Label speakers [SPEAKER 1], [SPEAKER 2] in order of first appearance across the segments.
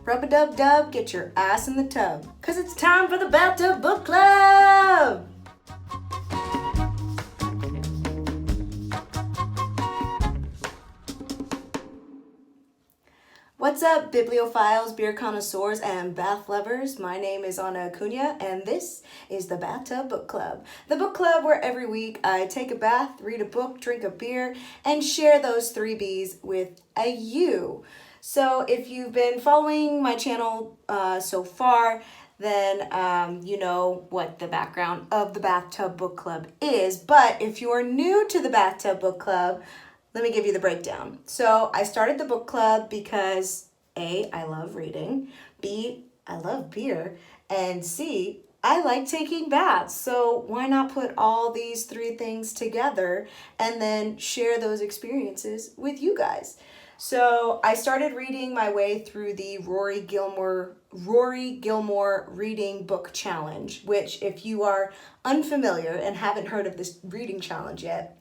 [SPEAKER 1] Rub-a-dub-dub, get your ass in the tub, 'cause it's time for the Bathtub Book Club! What's up, bibliophiles, beer connoisseurs, and bath lovers? My name is Anna Acuna, and this is the Bathtub Book Club. The book club where every week I take a bath, read a book, drink a beer, and share those 3 B's with a you. So if you've been following my channel so far, then you know what the background of the Bathtub Book Club is. But if you are new to the Bathtub Book Club, let me give you the breakdown. So I started the book club because A, I love reading, B, I love beer, and C, I like taking baths. So why not put all these 3 things together and then share those experiences with you guys? So I started reading my way through the Rory Gilmore Reading Book Challenge, which if you are unfamiliar and haven't heard of this reading challenge yet,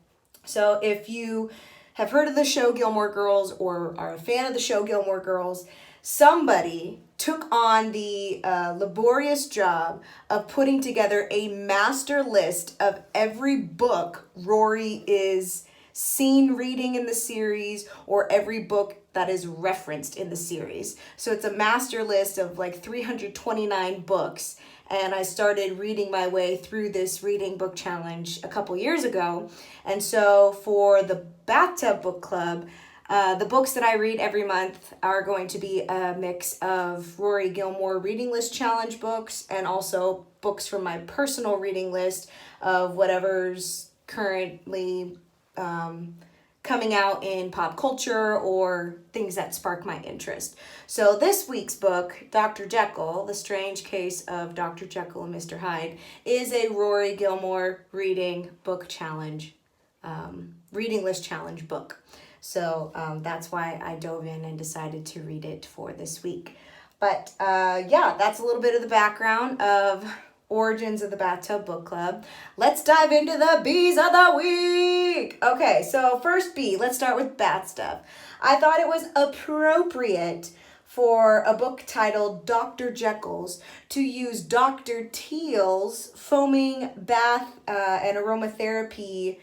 [SPEAKER 1] so if you have heard of the show Gilmore Girls or are a fan of the show Gilmore Girls, somebody took on the laborious job of putting together a master list of every book Rory is seen reading in the series or every book that is referenced in the series. So it's a master list of like 329 books. And I started reading my way through this reading book challenge a couple years ago. And so for the Bathtub Book Club, the books that I read every month are going to be a mix of Rory Gilmore Reading List Challenge books and also books from my personal reading list of whatever's currently coming out in pop culture or things that spark my interest. So this week's book, Dr. Jekyll, The Strange Case of Dr. Jekyll and Mr. Hyde, is a Rory Gilmore reading book challenge, reading list challenge book. So that's why I dove in and decided to read it for this week. But yeah, that's a little bit of the background of origins of the Bathtub Book Club. Let's dive into the B's of the week. Okay, so first B, let's start with bath stuff. I thought it was appropriate for a book titled Dr. Jekyll's to use Dr. Teal's foaming bath and aromatherapy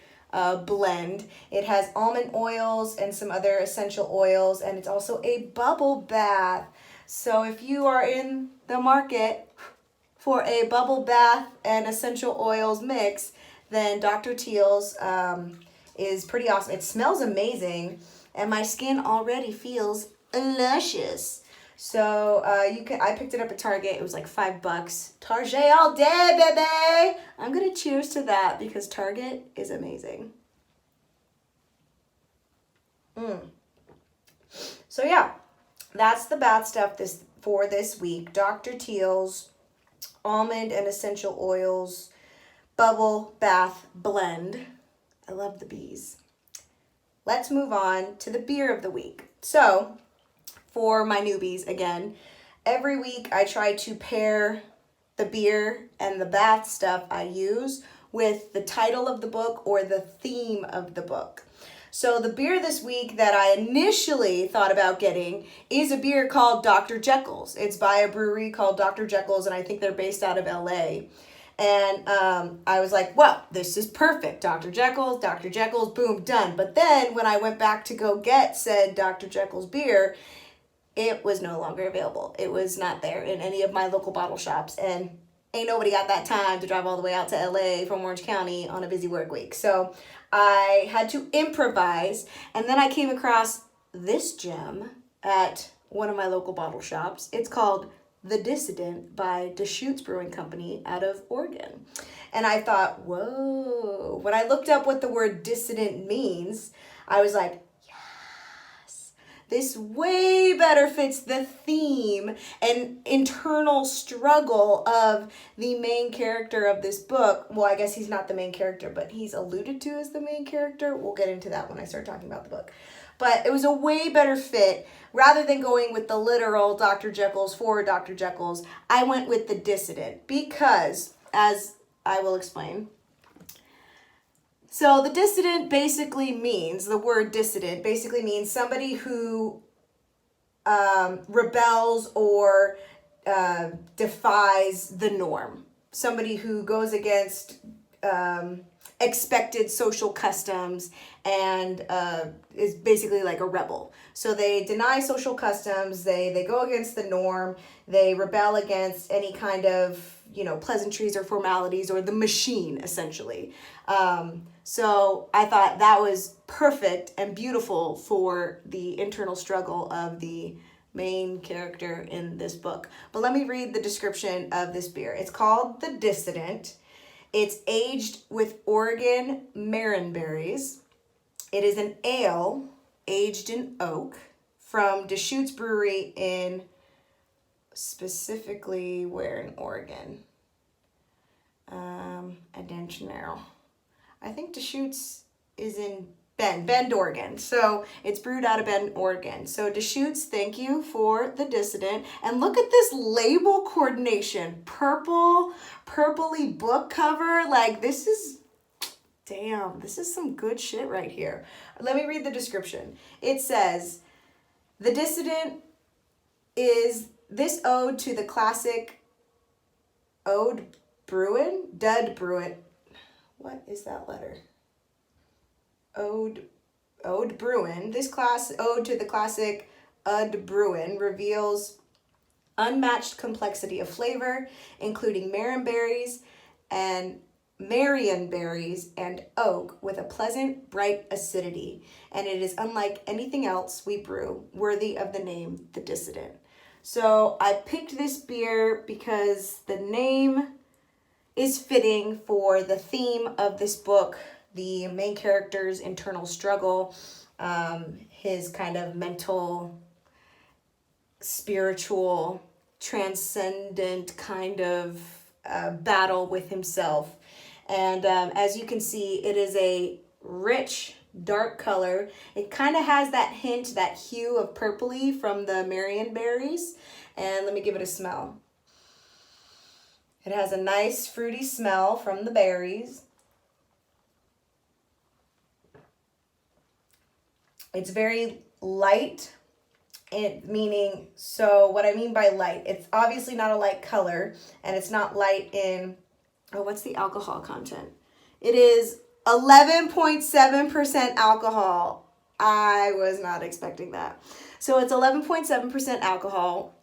[SPEAKER 1] blend. It has almond oils and some other essential oils, and it's also a bubble bath. So if you are in the market for a bubble bath and essential oils mix, then Dr. Teal's is pretty awesome. It smells amazing, and my skin already feels luscious. So I picked it up at Target. It was like $5. Target all day, baby. I'm gonna cheers to that because Target is amazing. So yeah, that's the bath stuff for this week. Dr. Teal's almond and essential oils bubble bath blend. I love the bees. Let's move on to the beer of the week. So for my newbies, again, every week I try to pair the beer and the bath stuff I use with the title of the book or the theme of the book. So the beer this week that I initially thought about getting is a beer called Dr. Jekyll's. It's by a brewery called Dr. Jekyll's, and I think they're based out of LA. And I was like, well, this is perfect. Dr. Jekyll's, boom, done. But then when I went back to go get said Dr. Jekyll's beer, it was no longer available. It was not there in any of my local bottle shops. And ain't nobody got that time to drive all the way out to LA from Orange County on a busy work week. So I had to improvise. And then I came across this gem at one of my local bottle shops. It's called The Dissident by Deschutes Brewing Company out of Oregon. And I thought, whoa. When I looked up what the word dissident means, I was like, this way better fits the theme and internal struggle of the main character of this book. Well, I guess he's not the main character, but he's alluded to as the main character. We'll get into that when I start talking about the book. But it was a way better fit. Rather than going with the literal Dr. Jekyll's for Dr. Jekyll's, I went with the dissident because, as I will explain, so the dissident basically means, the word dissident basically means somebody who rebels or defies the norm. Somebody who goes against expected social customs and is basically like a rebel. So they deny social customs, they go against the norm, they rebel against any kind of, pleasantries or formalities or the machine, essentially. So I thought that was perfect and beautiful for the internal struggle of the main character in this book. But let me read the description of this beer. It's called the Dissident. It's aged with Oregon marronberries. It is an ale aged in oak from Deschutes Brewery in, specifically where in Oregon? Adentionero. I think Deschutes is in Bend, Oregon. So it's brewed out of Bend, Oregon. So Deschutes, thank you for the Dissident. And look at this label coordination. Purpley book cover. Like, this is some good shit right here. Let me read the description. It says, the Dissident is this ode to the classic Dud Bruin. What is that letter? Ode Bruin. This class ode to the classic Ud Bruin reveals unmatched complexity of flavor, including marionberries and oak with a pleasant, bright acidity, and it is unlike anything else we brew, worthy of the name The Dissident. So I picked this beer because the name is fitting for the theme of this book, the main character's internal struggle, his kind of mental, spiritual, transcendent kind of battle with himself. And as you can see, it is a rich, dark color. It kind of has that hint, that hue of purpley from the marionberries. And let me give it a smell. It has a nice fruity smell from the berries. It's very light, so what I mean by light, it's obviously not a light color, and it's not light in, what's the alcohol content? It is 11.7% alcohol. I was not expecting that. So it's 11.7% alcohol.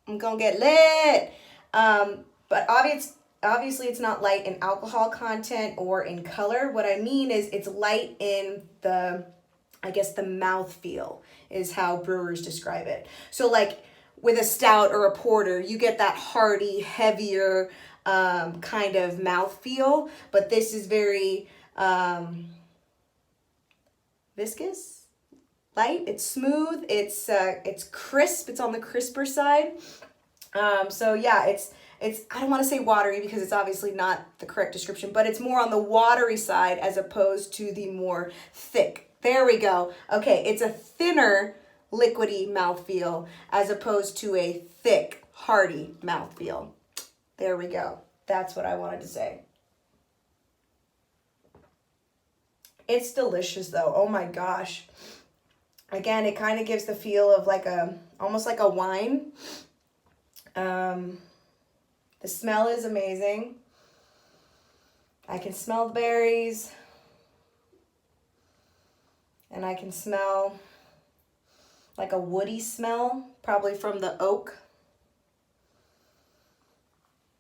[SPEAKER 1] I'm gonna get lit. But obviously it's not light in alcohol content or in color. What I mean is it's light in the mouthfeel is how brewers describe it. So like with a stout or a porter, you get that hearty, heavier kind of mouthfeel, but this is very viscous, light, it's smooth, it's crisp, it's on the crisper side. So yeah, it's I don't want to say watery because it's obviously not the correct description, but it's more on the watery side as opposed to the more thick. There we go. Okay, it's a thinner liquidy mouthfeel as opposed to a thick, hearty mouthfeel. There we go. That's what I wanted to say. It's delicious though. Oh my gosh. Again, it kind of gives the feel of almost like a wine. The smell is amazing. I can smell the berries. And I can smell like a woody smell, probably from the oak.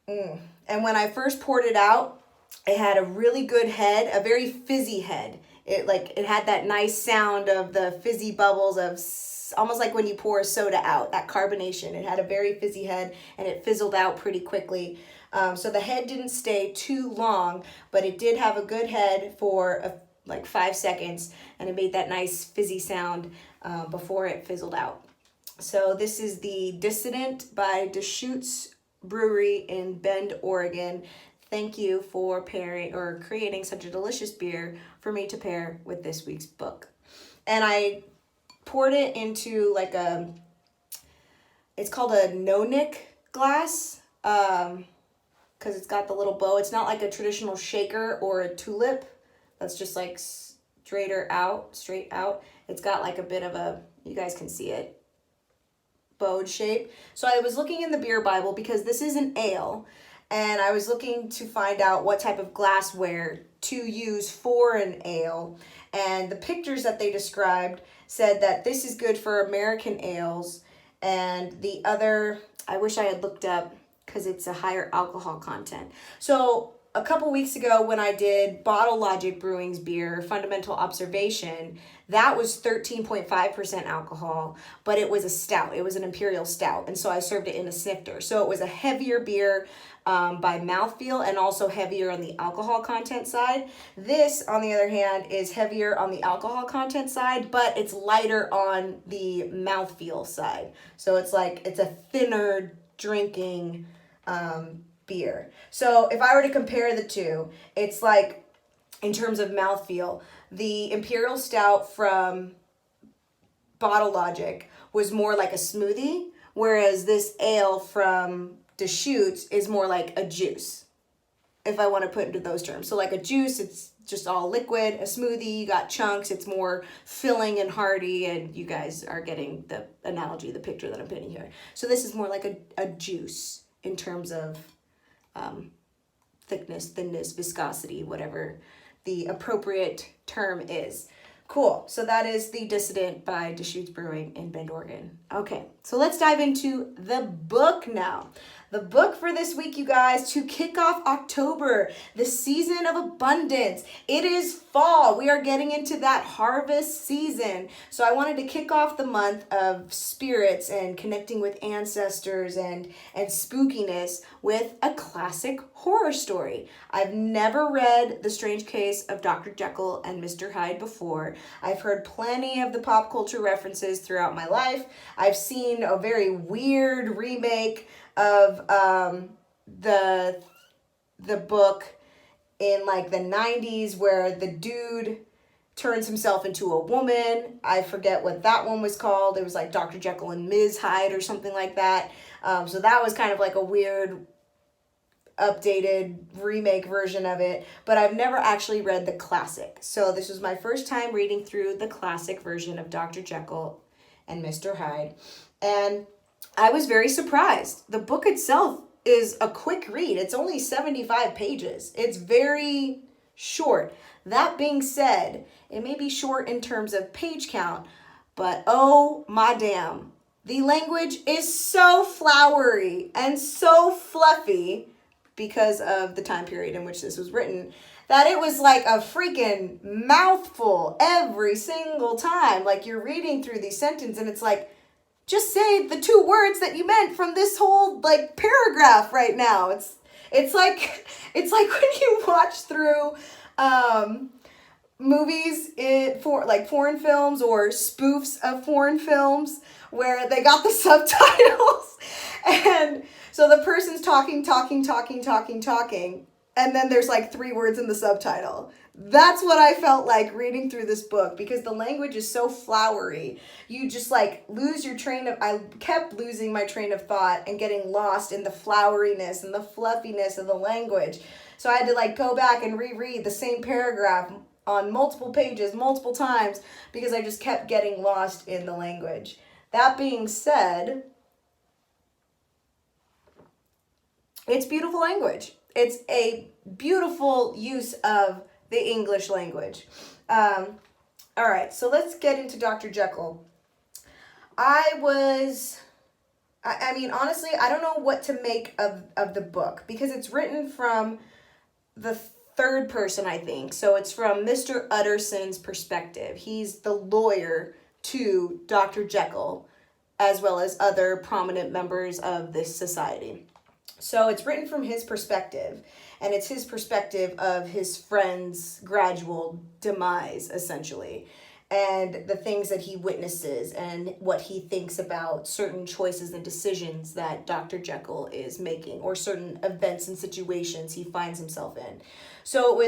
[SPEAKER 1] And when I first poured it out, it had a really good head, a very fizzy head. It had that nice sound of the fizzy bubbles of almost like when you pour a soda out, that carbonation. It had a very fizzy head and it fizzled out pretty quickly. So the head didn't stay too long, but it did have a good head for 5 seconds, and it made that nice fizzy sound before it fizzled out. So this is the Dissident by Deschutes Brewery in Bend, Oregon. Thank you for creating such a delicious beer for me to pair with this week's book. And I poured it into it's called a no-nick glass, because it's got the little bow. It's not like a traditional shaker or a tulip that's just straight out. It's got a bit of you guys can see it. bowed shape. So I was looking in the beer Bible because this is an ale, and I was looking to find out what type of glassware to use for an ale. And the pictures that they described said that this is good for American ales, and the other, I wish I had looked up because it's a higher alcohol content. So a couple weeks ago when I did Bottle Logic Brewing's beer, Fundamental Observation, that was 13.5% alcohol, but it was a stout. It was an imperial stout, and so I served it in a snifter. So it was a heavier beer by mouthfeel and also heavier on the alcohol content side. This, on the other hand, is heavier on the alcohol content side, but it's lighter on the mouthfeel side. So it's like, it's a thinner drinking beer. So if I were to compare the two, it's like, in terms of mouthfeel, the Imperial Stout from Bottle Logic was more like a smoothie, whereas this ale from Deschutes is more like a juice, if I want to put into those terms. So like a juice, it's just all liquid. A smoothie, you got chunks, it's more filling and hearty, and you guys are getting the analogy, the picture that I'm painting here. So this is more like a juice in terms of thinness, viscosity, whatever the appropriate term is. Cool. So that is the Dissident by Deschutes Brewing in Bend, Oregon. Okay, so let's dive into the book now. The book for this week, you guys, to kick off October, the season of abundance. It is fall. We are getting into that harvest season. So I wanted to kick off the month of spirits and connecting with ancestors and spookiness with a classic horror story. I've never read The Strange Case of Dr. Jekyll and Mr. Hyde before. I've heard plenty of the pop culture references throughout my life. I've seen a very weird remake of the book in like the 90s where the dude turns himself into a woman. I forget what that one was called. It was like Dr. Jekyll and Ms. Hyde or something like that. So that was kind of like a weird updated remake version of it, but I've never actually read the classic. So this was my first time reading through the classic version of Dr. Jekyll and Mr. Hyde, and I was very surprised. The book itself is a quick read. It's only 75 pages. It's very short. That being said, it may be short in terms of page count, but oh my damn, the language is so flowery and so fluffy because of the time period in which this was written, that it was like a freaking mouthful every single time. Like you're reading through these sentences and it's like, just say the two words that you meant from this whole like paragraph right now. It's like when you watch through movies for like foreign films or spoofs of foreign films where they got the subtitles and so the person's talking, and then there's like 3 words in the subtitle. That's what I felt like reading through this book because the language is so flowery. You just like lose your I kept losing my train of thought and getting lost in the floweriness and the fluffiness of the language. So I had to like go back and reread the same paragraph on multiple pages, multiple times, because I just kept getting lost in the language. That being said, it's beautiful language. It's a beautiful use of the English language. All right, so let's get into Dr. Jekyll. I mean, honestly, I don't know what to make of the book because it's written from the third person, I think. So it's from Mr. Utterson's perspective. He's the lawyer to Dr. Jekyll, as well as other prominent members of this society. So it's written from his perspective, and it's his perspective of his friend's gradual demise, essentially, and the things that he witnesses and what he thinks about certain choices and decisions that Dr. Jekyll is making, or certain events and situations he finds himself in. So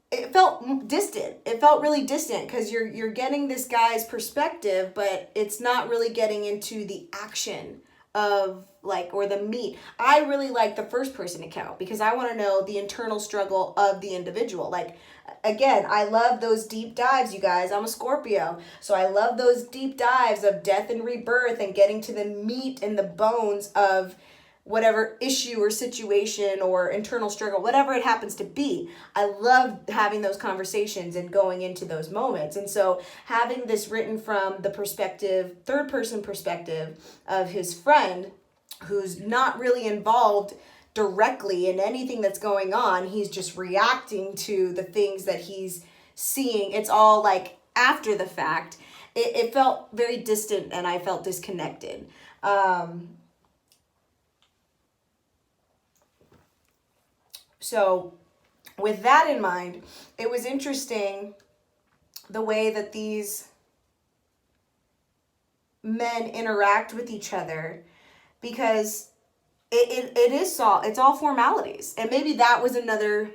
[SPEAKER 1] it felt distant. It felt really distant because you're getting this guy's perspective, but it's not really getting into the action of like, or the meat. I really like the first person account because I want to know the internal struggle of the individual. Like, again, I love those deep dives, you guys. I'm a Scorpio, so I love those deep dives of death and rebirth and getting to the meat and the bones of whatever issue or situation or internal struggle, whatever it happens to be. I love having those conversations and going into those moments. And so having this written from the perspective, third person perspective of his friend who's not really involved directly in anything that's going on, he's just reacting to the things that he's seeing. It's all like after the fact. It felt very distant and I felt disconnected. So with that in mind, it was interesting the way that these men interact with each other, because it's all formalities. And maybe that was another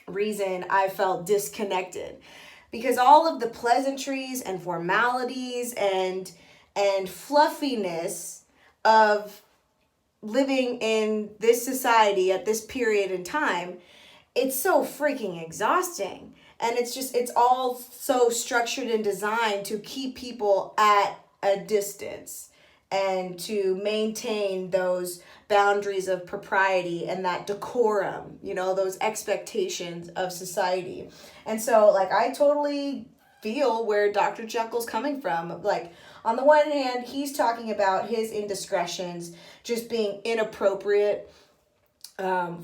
[SPEAKER 1] reason I felt disconnected, because all of the pleasantries and formalities and fluffiness of living in this society at this period in time, it's so freaking exhausting. And it's all so structured and designed to keep people at a distance and to maintain those boundaries of propriety and that decorum, those expectations of society. And so, like, I totally feel where Dr. Jekyll's coming from. Like, on the one hand, he's talking about his indiscretions just being inappropriate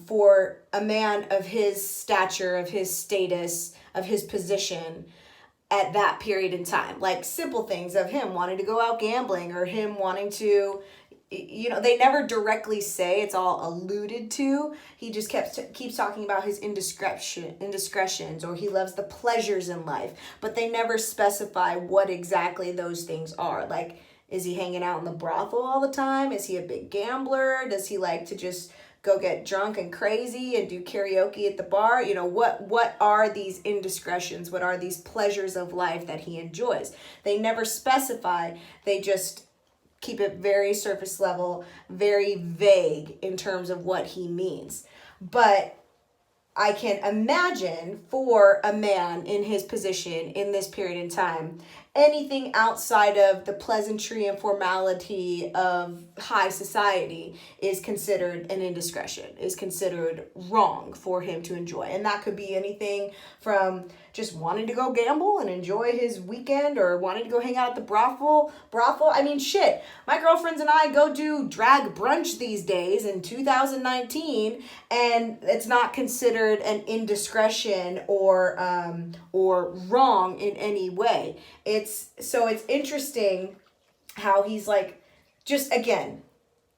[SPEAKER 1] for a man of his stature, of his status, of his position at that period in time. Like simple things of him wanting to go out gambling or him wanting to, they never directly say, it's all alluded to. He just keeps talking about his indiscretions, or he loves the pleasures in life, but they never specify what exactly those things are. Like, is he hanging out in the brothel all the time? Is he a big gambler? Does he like to just go get drunk and crazy and do karaoke at the bar? What are these indiscretions? What are these pleasures of life that he enjoys? They never specify. They just keep it very surface level, very vague in terms of what he means. But I can imagine for a man in his position in this period in time, anything outside of the pleasantry and formality of high society is considered an indiscretion, is considered wrong for him to enjoy. And that could be anything from just wanting to go gamble and enjoy his weekend, or wanting to go hang out at the brothel. I mean, shit, my girlfriends and I go do drag brunch these days in 2019, and it's not considered an indiscretion or wrong in any way. It's interesting how he's like, just again,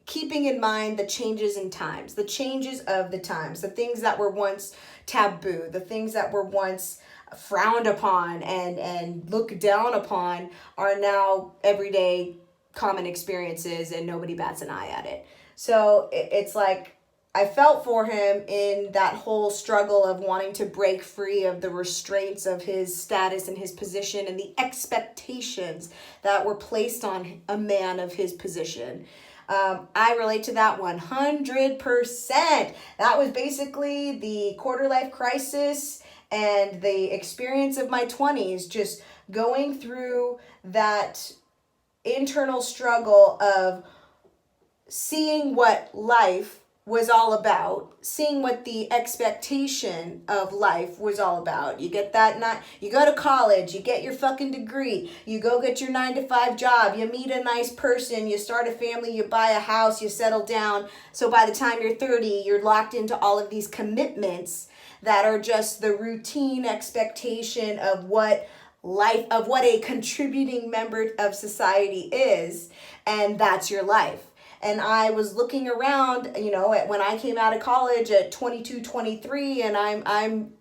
[SPEAKER 1] keeping in mind the changes in times, the changes of the times, the things that were once taboo, the things that were once frowned upon and looked down upon are now everyday common experiences, and nobody bats an eye at it. So it's like, I felt for him in that whole struggle of wanting to break free of the restraints of his status and his position and the expectations that were placed on a man of his position. I relate to that 100%. That was basically the quarter life crisis and the experience of my 20s, just going through that internal struggle of seeing what life was all about, seeing what the expectation of life was all about. You get that, you go to college, you get your fucking degree, you go get your 9-to-5 job, you meet a nice person, you start a family, you buy a house, you settle down. So by the time you're 30, you're locked into all of these commitments that are just the routine expectation of what life, of what a contributing member of society is, and that's your life. And I was looking around, when I came out of college at 22, 23, and I'm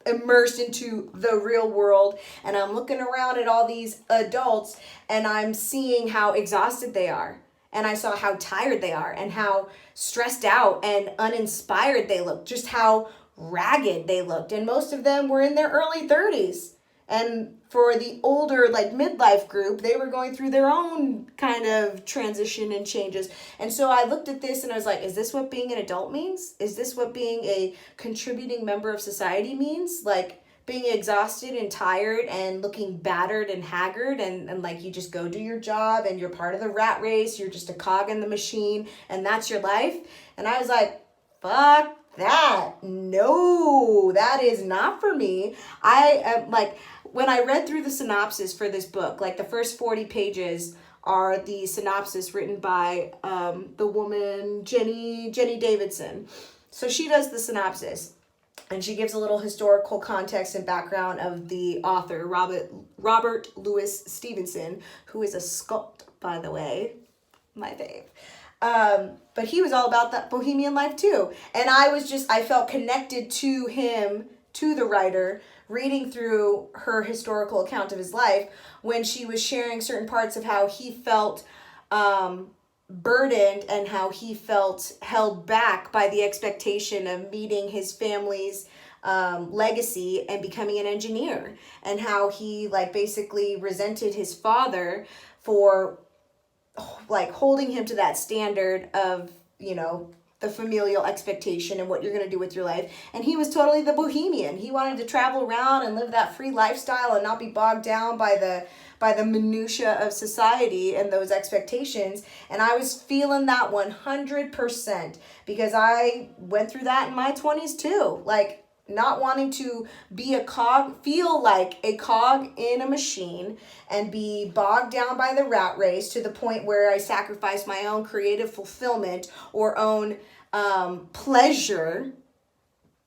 [SPEAKER 1] immersed into the real world, and I'm looking around at all these adults, and I'm seeing how exhausted they are. And I saw how tired they are, and how stressed out and uninspired they look, just how ragged they looked. And most of them were in their early 30s. And for the older, like, midlife group, they were going through their own kind of transition and changes. And so I looked at this and I was like, is this what being an adult means? Is this what being a contributing member of society means? Like, being exhausted and tired and looking battered and haggard, and like, you just go do your job and you're part of the rat race, you're just a cog in the machine, and that's your life. And I was like, fuck that. No, that is not for me. I am like, when I read through the synopsis for this book, like, the first 40 pages are the synopsis written by the woman Jenny Davidson. So she does the synopsis, and she gives a little historical context and background of the author, Robert Louis Stevenson, who is a Scot, by the way, my fave. But he was all about that bohemian life too. And I felt connected to him, to the writer, reading through her historical account of his life when she was sharing certain parts of how he felt burdened and how he felt held back by the expectation of meeting his family's legacy and becoming an engineer, and how he, like, basically resented his father for, like, holding him to that standard of, you know, the familial expectation and what you're going to do with your life. And he was totally the bohemian. He wanted to travel around and live that free lifestyle and not be bogged down by the minutia of society and those expectations. And I was feeling that 100% because I went through that in my 20s too. Like, not wanting to be a cog, feel like a cog in a machine and be bogged down by the rat race to the point where I sacrifice my own creative fulfillment or own pleasure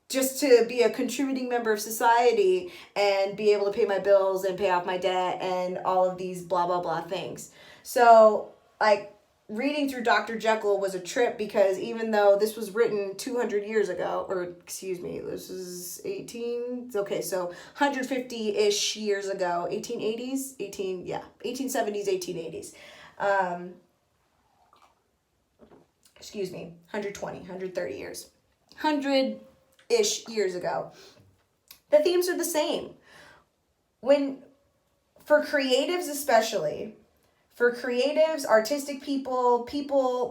[SPEAKER 1] just to be a contributing member of society and be able to pay my bills and pay off my debt and all of these blah, blah, blah things. So, like, reading through Dr. Jekyll was a trip because even though this was written 200 years ago, or excuse me, this is 150-ish years ago, 1870s, 1880s. Excuse me, 130 years. 100-ish years ago. The themes are the same. For creatives especially, for creatives, artistic people,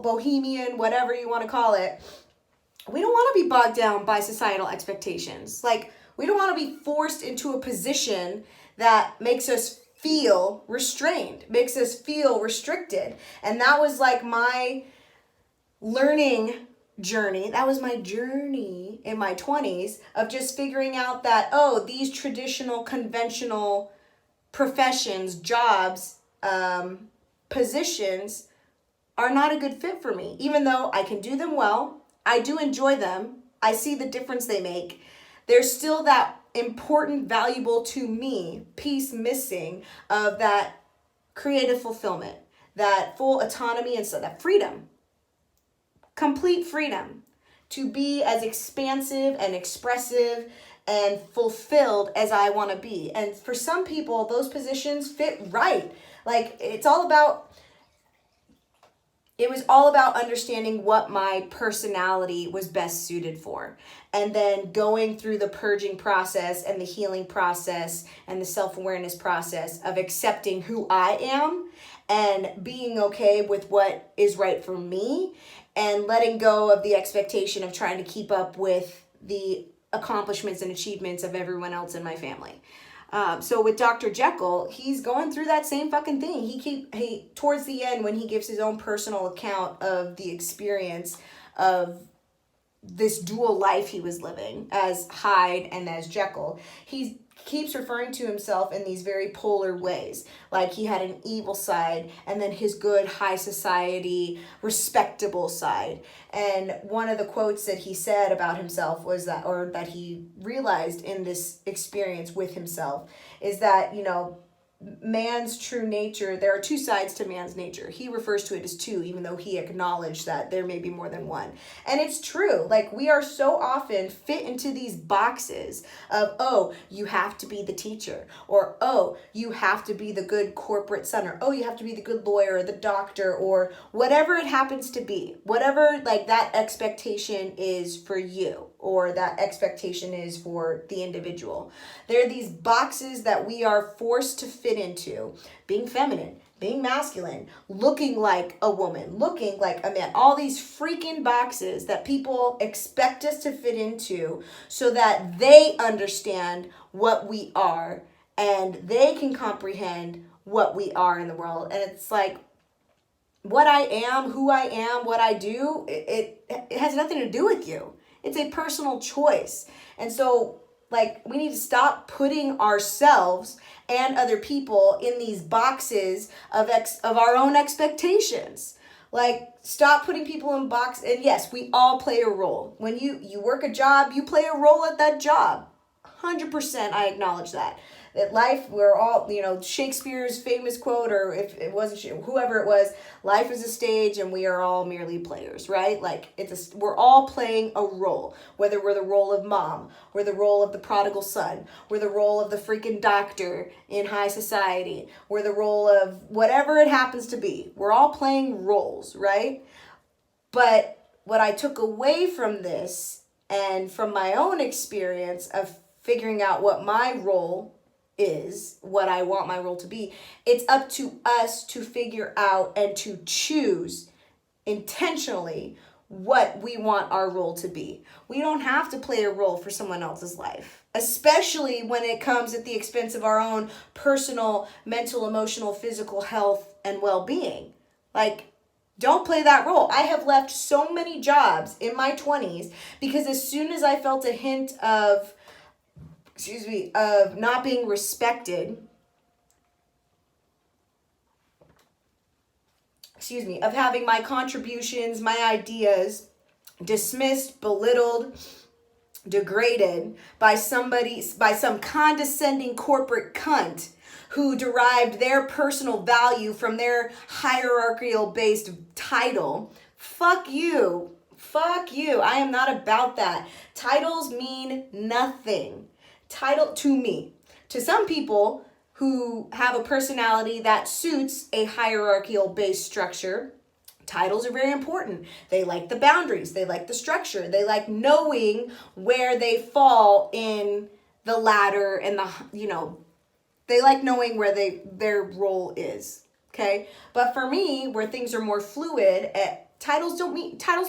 [SPEAKER 1] bohemian, whatever you want to call it, we don't want to be bogged down by societal expectations. Like, we don't want to be forced into a position that makes us feel restrained, makes us feel restricted. And that was like my learning journey. That was my journey in my 20s of just figuring out that, oh, these traditional, conventional professions, jobs, positions are not a good fit for me. Even though I can do them well, I do enjoy them, I see the difference they make, there's still that important, valuable to me piece missing of that creative fulfillment, that full autonomy, and so that freedom, complete freedom to be as expansive and expressive and fulfilled as I want to be. And for some people, those positions fit right. Like, it was all about understanding what my personality was best suited for. And then going through the purging process and the healing process and the self-awareness process of accepting who I am and being okay with what is right for me and letting go of the expectation of trying to keep up with the accomplishments and achievements of everyone else in my family. So with Dr. Jekyll, he's going through that same fucking thing. He towards the end, when he gives his own personal account of the experience of this dual life he was living as Hyde and as Jekyll, he keeps referring to himself in these very polar ways. Like, he had an evil side and then his good, high society, respectable side. And one of the quotes that he said about himself was that, or that he realized in this experience with himself, is that, you know, man's true nature, there are two sides to man's nature. He refers to it as two, even though he acknowledged that there may be more than one. And it's true. Like, we are so often fit into these boxes of, oh, you have to be the teacher, or, oh, you have to be the good corporate son, or, oh, you have to be the good lawyer, or the doctor, or whatever it happens to be, whatever, like, that expectation is for you, or that expectation is for the individual. There are these boxes that we are forced to fit into: being feminine, being masculine, looking like a woman, looking like a man, all these freaking boxes that people expect us to fit into so that they understand what we are and they can comprehend what we are in the world. And it's like, what I am, who I am, what I do, it has nothing to do with you. It's a personal choice. And so, like, we need to stop putting ourselves and other people in these boxes of our own expectations. Like, stop putting people in boxes. And yes, we all play a role. When you work a job, you play a role at that job. 100% I acknowledge that. That life, we're all, Shakespeare's famous quote, or if it wasn't, whoever it was, life is a stage and we are all merely players, right? Like, we're all playing a role, whether we're the role of mom, we're the role of the prodigal son, we're the role of the freaking doctor in high society, we're the role of whatever it happens to be. We're all playing roles, right? But what I took away from this, and from my own experience of figuring out what my role is, what I want my role to be, it's up to us to figure out and to choose intentionally what we want our role to be. We don't have to play a role for someone else's life, especially when it comes at the expense of our own personal, mental, emotional, physical health and well-being. Like, don't play that role. I have left so many jobs in my 20s because as soon as I felt a hint of not being respected, of having my contributions, my ideas dismissed, belittled, degraded by some condescending corporate cunt who derived their personal value from their hierarchical based title. Fuck you. I am not about that. Titles mean nothing. Title to me. To some people who have a personality that suits a hierarchical based structure, titles are very important. They like the boundaries. They like the structure. They like knowing where they fall in the ladder and they like knowing where their role is. Okay? But for me, where things are more fluid, titles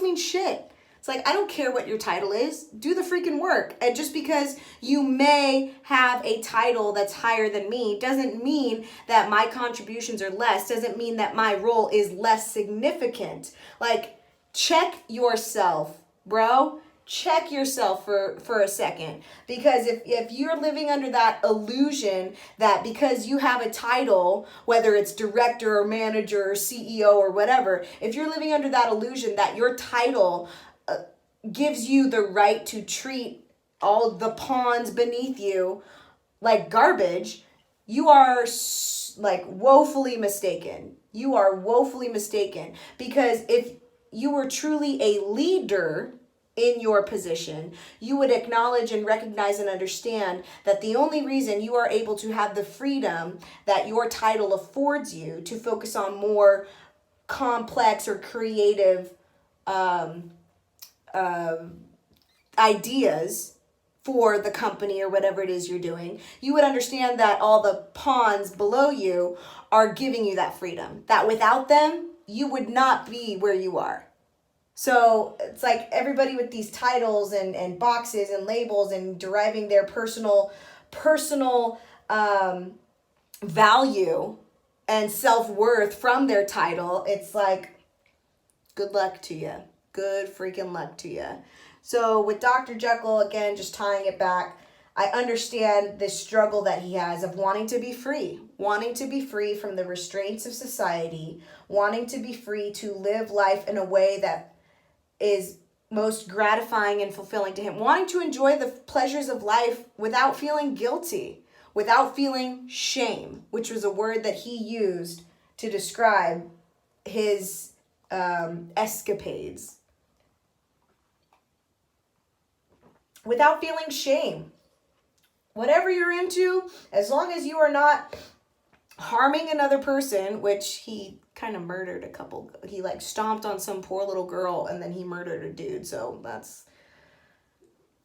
[SPEAKER 1] mean shit. It's like, I don't care what your title is. Do the freaking work. And just because you may have a title that's higher than me doesn't mean that my contributions are less. Doesn't mean that my role is less significant. Like, check yourself, bro. Check yourself for a second. Because if you're living under that illusion that because you have a title, whether it's director or manager or CEO or whatever, if you're living under that illusion that your title gives you the right to treat all the pawns beneath you like garbage, you are like woefully mistaken. You are woefully mistaken. Because if you were truly a leader in your position, you would acknowledge and recognize and understand that the only reason you are able to have the freedom that your title affords you to focus on more complex or creative ideas for the company or whatever it is you're doing, you would understand that all the pawns below you are giving you that freedom. That without them, you would not be where you are. So it's like everybody with these titles and boxes and labels and deriving their personal value and self-worth from their title, it's like, good luck to you. Good freaking luck to you. So with Dr. Jekyll, again, just tying it back, I understand this struggle that he has of wanting to be free from the restraints of society, wanting to be free to live life in a way that is most gratifying and fulfilling to him, wanting to enjoy the pleasures of life without feeling guilty, without feeling shame, which was a word that he used to describe his escapades. Without feeling shame. Whatever you're into, as long as you are not harming another person, which he kind of murdered a couple. He like stomped on some poor little girl and then he murdered a dude. So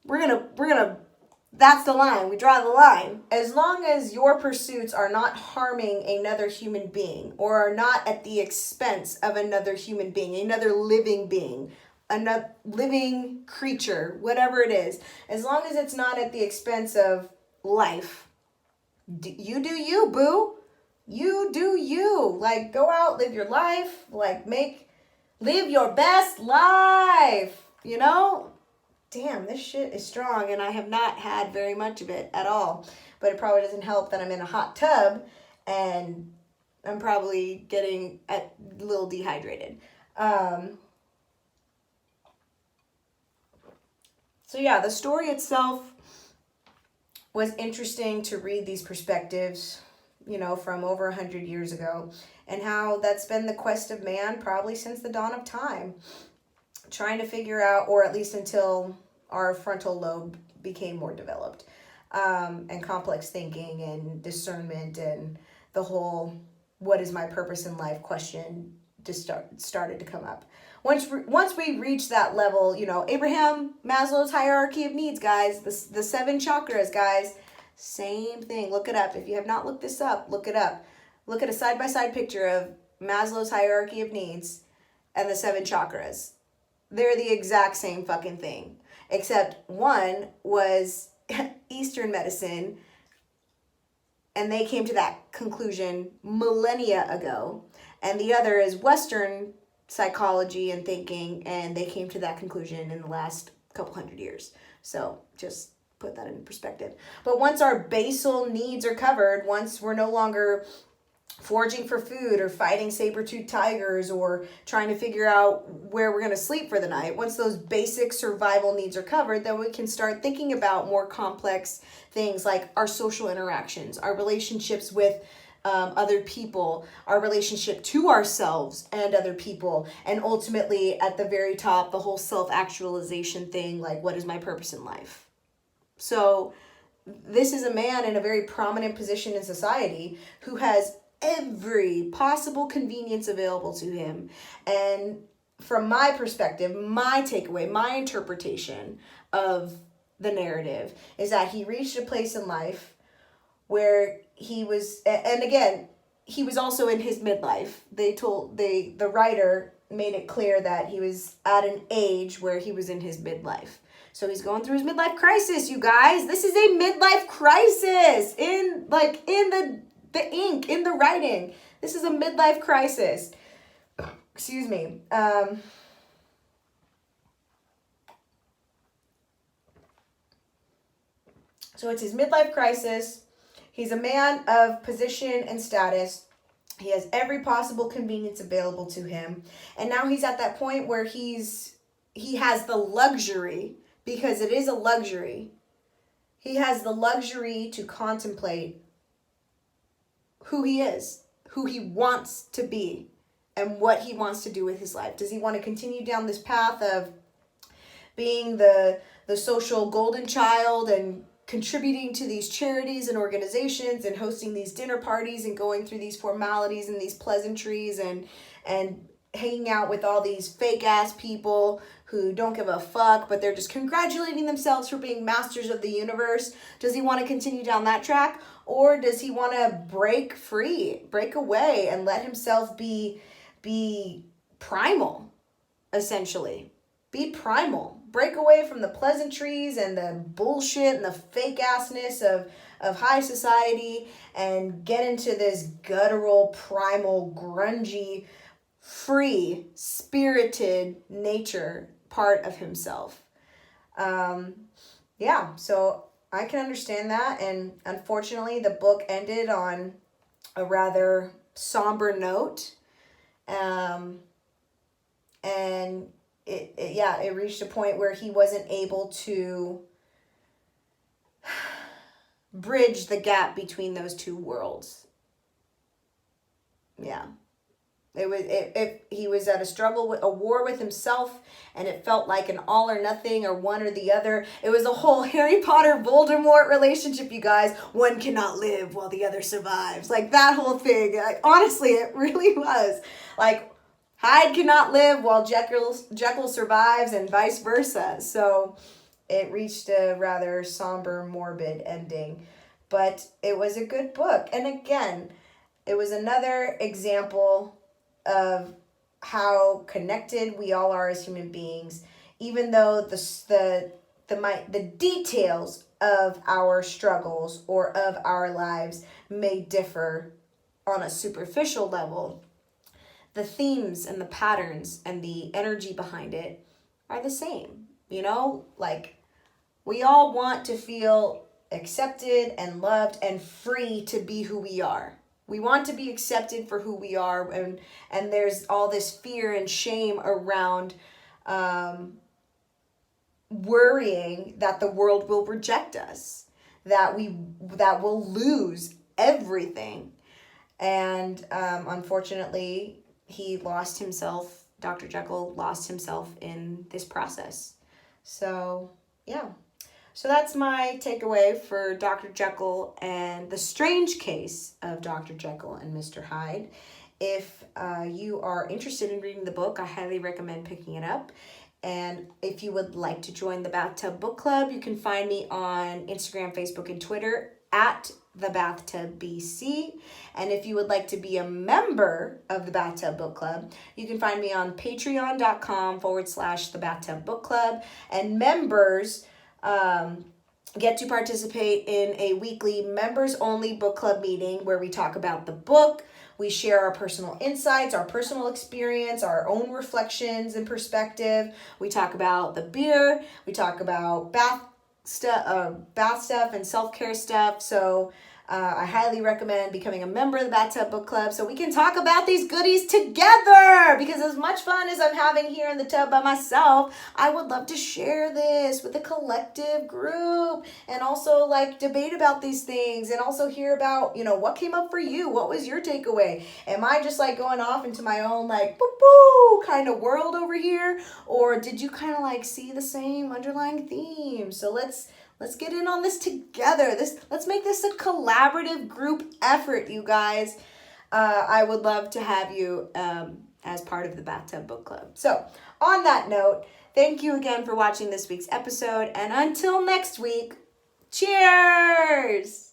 [SPEAKER 1] we're gonna that's the line. We draw the line. As long as your pursuits are not harming another human being or are not at the expense of another human being, another living being, another living creature, whatever it is, as long as it's not at the expense of life, you do you, boo. You do you. Like, go out, live your life, like live your best life, you know? Damn, this shit is strong and I have not had very much of it at all. But it probably doesn't help that I'm in a hot tub and I'm probably getting a little dehydrated. So yeah, the story itself was interesting to read these perspectives, you know, from over 100 years ago, and how that's been the quest of man probably since the dawn of time, trying to figure out, or at least until our frontal lobe became more developed, and complex thinking and discernment and the whole what is my purpose in life question just started to come up. Once we reach that level, you know, Abraham Maslow's hierarchy of needs, guys, the 7 chakras, guys, same thing. Look it up. If you have not looked this up, look it up. Look at a side-by-side picture of Maslow's hierarchy of needs and the 7 chakras. They're the exact same fucking thing, except one was Eastern medicine, and they came to that conclusion millennia ago, and the other is Western psychology and thinking, and they came to that conclusion in the last couple hundred years. So just put that in perspective. But once our basal needs are covered, once we're no longer foraging for food or fighting saber-toothed tigers or trying to figure out where we're going to sleep for the night, once those basic survival needs are covered, then we can start thinking about more complex things like our social interactions, our relationships with other people, our relationship to ourselves and other people, and ultimately at the very top, the whole self-actualization thing, like what is my purpose in life? So this is a man in a very prominent position in society who has every possible convenience available to him. And from my perspective, my takeaway, my interpretation of the narrative is that he reached a place in life where he was, and again, he was also in his midlife. The writer made it clear that he was at an age where he was in his midlife. So he's going through his midlife crisis, you guys. This is a midlife crisis in the ink, in the writing. This is a midlife crisis. Excuse me. So it's his midlife crisis. He's a man of position and status. He has every possible convenience available to him. And now he's at that point where he has the luxury, because it is a luxury. He has the luxury to contemplate who he is, who he wants to be, and what he wants to do with his life. Does he want to continue down this path of being the social golden child and contributing to these charities and organizations and hosting these dinner parties and going through these formalities and these pleasantries and hanging out with all these fake ass people who don't give a fuck, but they're just congratulating themselves for being masters of the universe? Does he want to continue down that track? Or does he want to break free, break away, and let himself be primal, essentially? Be primal. Break away from the pleasantries and the bullshit and the fake assness of high society and get into this guttural, primal, grungy, free, spirited nature part of himself. Yeah, so I can understand that, and unfortunately the book ended on a rather somber note, and it reached a point where he wasn't able to bridge the gap between those two worlds. Yeah. He was at a struggle with a war with himself, and it felt like an all or nothing or one or the other. It was a whole Harry Potter Voldemort relationship, you guys. One cannot live while the other survives. Like that whole thing. Like, honestly, it really was. Like Hyde cannot live while Jekyll survives, and vice versa. So it reached a rather somber, morbid ending. But it was a good book. And again, it was another example of how connected we all are as human beings, even though the details of our struggles or of our lives may differ on a superficial level. The themes and the patterns and the energy behind it are the same. You know, like we all want to feel accepted and loved and free to be who we are. We want to be accepted for who we are, and there's all this fear and shame around worrying that the world will reject us, that we'll lose everything. And unfortunately, he lost himself. Dr. Jekyll lost himself in this process. So, yeah. So that's my takeaway for Dr. Jekyll and the strange case of Dr. Jekyll and Mr. Hyde. If you are interested in reading the book, I highly recommend picking it up. And if you would like to join the Bathtub Book Club, you can find me on Instagram, Facebook, and Twitter at the Bathtub BC. And if you would like to be a member of the Bathtub Book Club, you can find me on patreon.com/the Bathtub Book Club. And members get to participate in a weekly members-only book club meeting where we talk about the book, we share our personal insights, our personal experience, our own reflections and perspective. We talk about the beer, we talk about bath stuff and self-care stuff. So I highly recommend becoming a member of the Bathtub Book Club so we can talk about these goodies together, because as much fun as I'm having here in the tub by myself, I would love to share this with a collective group and also like debate about these things and also hear about, you know, what came up for you? What was your takeaway? Am I just like going off into my own like boo-boo kind of world over here? Or did you kind of like see the same underlying themes? So let's get in on this together. Let's make this a collaborative group effort, you guys. I would love to have you as part of the Bathtub Book Club. So, on that note, thank you again for watching this week's episode. And until next week, cheers!